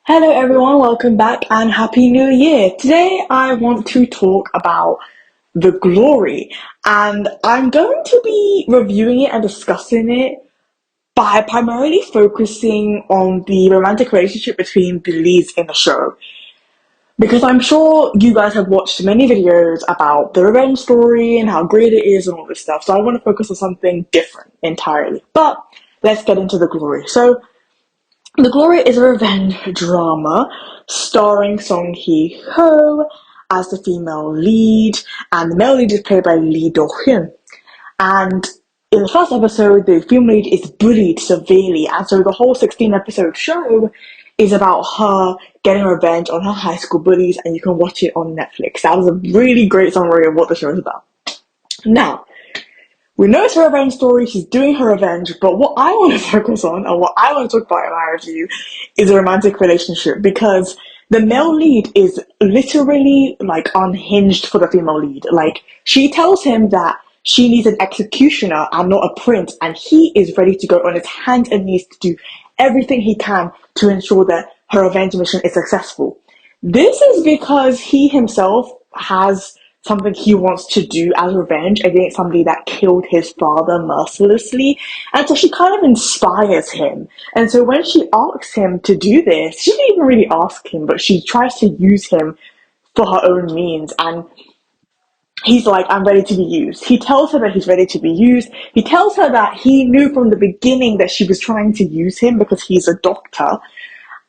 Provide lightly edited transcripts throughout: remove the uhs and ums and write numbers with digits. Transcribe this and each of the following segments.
Hello everyone, welcome back and Happy New Year. Today I want to talk about The Glory, and I'm going to be reviewing it and discussing it by primarily focusing on the romantic relationship between the leads in the show. Because I'm sure you guys have watched many videos about the revenge story and how great it is and all this stuff, so I want to focus on something different entirely. But let's get into The Glory. So the Glory is a revenge drama starring Song Hee Ho as the female lead, and the male lead is played by Lee Do Hyun. And in the first episode, the female lead is bullied severely, and so the whole 16-episode show is about her getting revenge on her high school bullies, and you can watch it on Netflix. That was a really great summary of what the show is about. Now, we know it's her revenge story, she's doing her revenge, but what I want to focus on, and what I want to talk about in my review, is a romantic relationship, because the male lead is literally, like, unhinged for the female lead. Like, she tells him that she needs an executioner and not a prince, and he is ready to go on his hands and knees to do everything he can to ensure that her revenge mission is successful. This is because he himself has something he wants to do as revenge against somebody that killed his father mercilessly. And so she kind of inspires him. And so when she asks him to do this, she didn't even really ask him, but she tries to use him for her own means. And he's like, I'm ready to be used. He tells her that he's ready to be used. He tells her that he knew from the beginning that she was trying to use him because he's a doctor,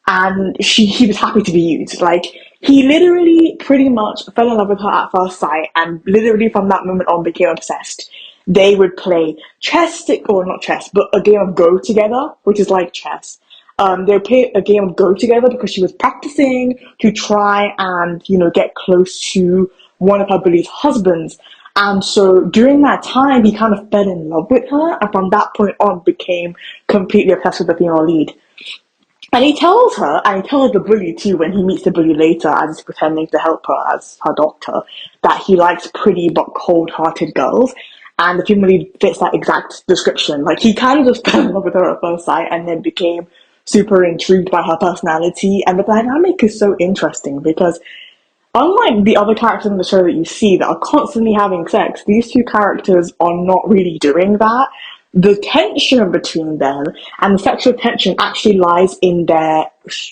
and he was happy to be used. Like, he literally pretty much fell in love with her at first sight, and literally from that moment on became obsessed. They would play chess, or not chess, but a game of Go together, which is like chess. They would play a game of Go together because she was practicing to try and, get close to one of her bully's husbands. And so during that time, he kind of fell in love with her, and from that point on became completely obsessed with the female lead. And he tells her, and he tells the bully too, when he meets the bully later as he's pretending to help her as her doctor, that he likes pretty but cold-hearted girls. And the female lead fits that exact description. Like, he kind of just fell in love with her at first sight and then became super intrigued by her personality. And the dynamic is so interesting because unlike the other characters in the show that you see that are constantly having sex, these two characters are not really doing that. The tension between them and the sexual tension actually lies in their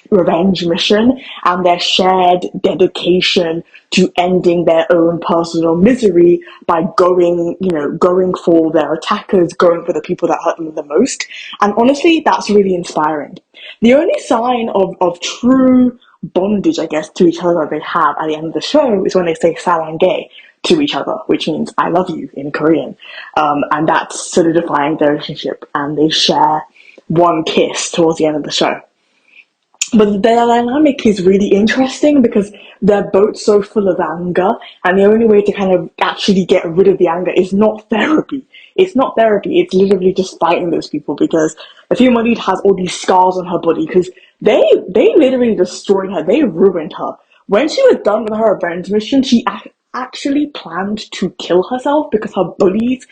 revenge mission and their shared dedication to ending their own personal misery by going for their attackers, going for the people that hurt them the most. And honestly, that's really inspiring. The only sign of true bondage, I guess, to each other that they have at the end of the show is when they say "사랑해" to each other, which means "I love you" in Korean, and that's solidifying their relationship. And they share one kiss towards the end of the show. But their dynamic is really interesting because they're both so full of anger, and the only way to kind of actually get rid of the anger is not therapy. It's not therapy, it's literally just fighting those people, because the female lead has all these scars on her body because they literally destroyed her, they ruined her. When she was done with her revenge mission, she actually planned to kill herself because her bullies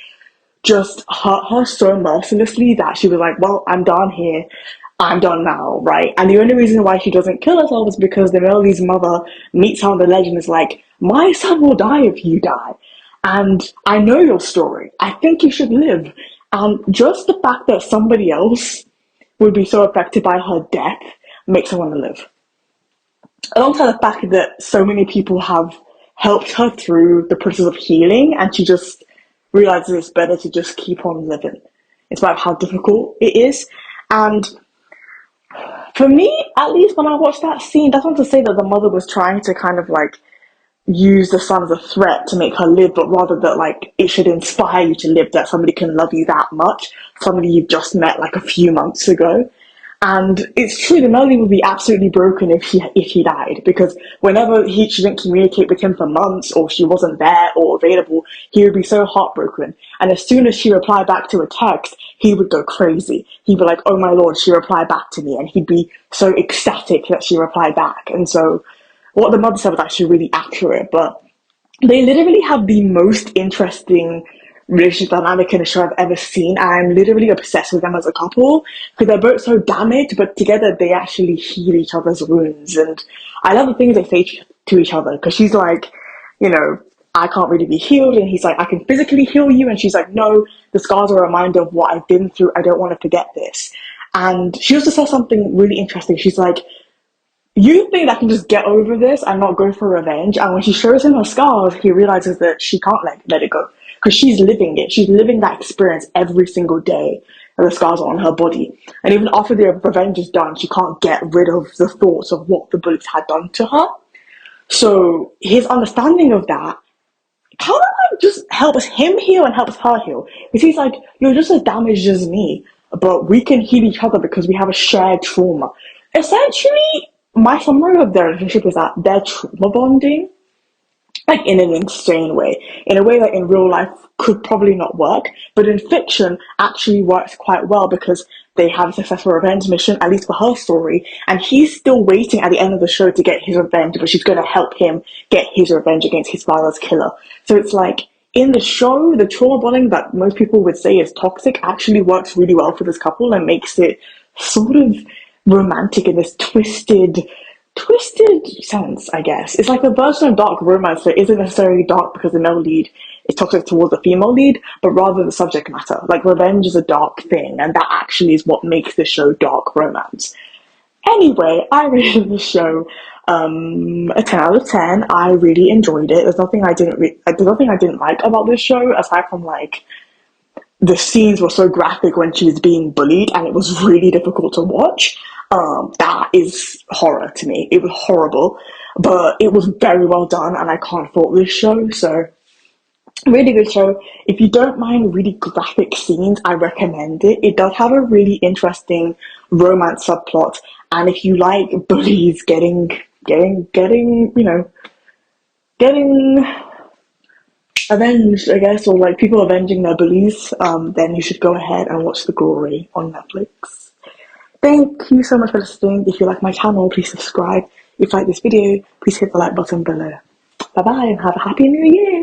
just hurt her so mercilessly that she was like, well, I'm done here. I'm done now, right? And the only reason why she doesn't kill herself is because the male lead's mother meets her on the ledge and is like, my son will die if you die. And I know your story. I think you should live. And just the fact that somebody else would be so affected by her death makes her want to live. Alongside the fact that so many people have helped her through the process of healing, and she just realizes it's better to just keep on living. It's about how difficult it is. And for me, at least when I watched that scene, that's not to say that the mother was trying to kind of like use the son as a threat to make her live, but rather that like it should inspire you to live, that somebody can love you that much, somebody you've just met like a few months ago. And it's true, the Melody would be absolutely broken if he died, because whenever she didn't communicate with him for months, or she wasn't there or available, he would be so heartbroken. And as soon as she replied back to a text, he would go crazy. He'd be like, oh my lord, she replied back to me, and he'd be so ecstatic that she replied back. And so what the mother said was actually really accurate, but they literally have the most interesting relationship dynamic in a show I've ever seen. I'm literally obsessed with them as a couple because they're both so damaged, but together they actually heal each other's wounds. And I love the things they say to each other because she's like, you know, I can't really be healed. And he's like, I can physically heal you. And she's like, no, the scars are a reminder of what I've been through. I don't want to forget this. And she also says something really interesting. She's like, you think I can just get over this and not go for revenge? And when she shows him her scars, he realizes that she can't let it go because she's living it. She's living that experience every single day. And the scars are on her body. And even after the revenge is done, she can't get rid of the thoughts of what the bullets had done to her. So his understanding of that kind of like just helps him heal and helps her heal. Because he's like, you're just as damaged as me, but we can heal each other because we have a shared trauma. Essentially, my summary of their relationship is that they're trauma bonding, like in an insane way, in a way that in real life could probably not work, but in fiction actually works quite well because they have a successful revenge mission, at least for her story, and he's still waiting at the end of the show to get his revenge, but she's going to help him get his revenge against his father's killer. So it's like, in the show, the trauma bonding that most people would say is toxic actually works really well for this couple and makes it sort of romantic in this twisted sense, I guess. It's like a version of dark romance that isn't necessarily dark because the male lead is toxic towards the female lead, but rather the subject matter. Like, revenge is a dark thing, and that actually is what makes the show dark romance. Anyway, I rated the show a 10 out of 10. I really enjoyed it. There's nothing I didn't like about this show, aside from like the scenes were so graphic when she was being bullied and it was really difficult to watch. That is horror to me. It was horrible, but it was very well done and I can't fault this show. So, really good show. If you don't mind really graphic scenes, I recommend it. It does have a really interesting romance subplot. And if you like bullies getting avenged, I guess, or like people avenging their bullies, then you should go ahead and watch The Glory on Netflix. Thank you so much for listening. If you like my channel, please subscribe. If you like this video, please hit the like button below. Bye bye and have a happy new year.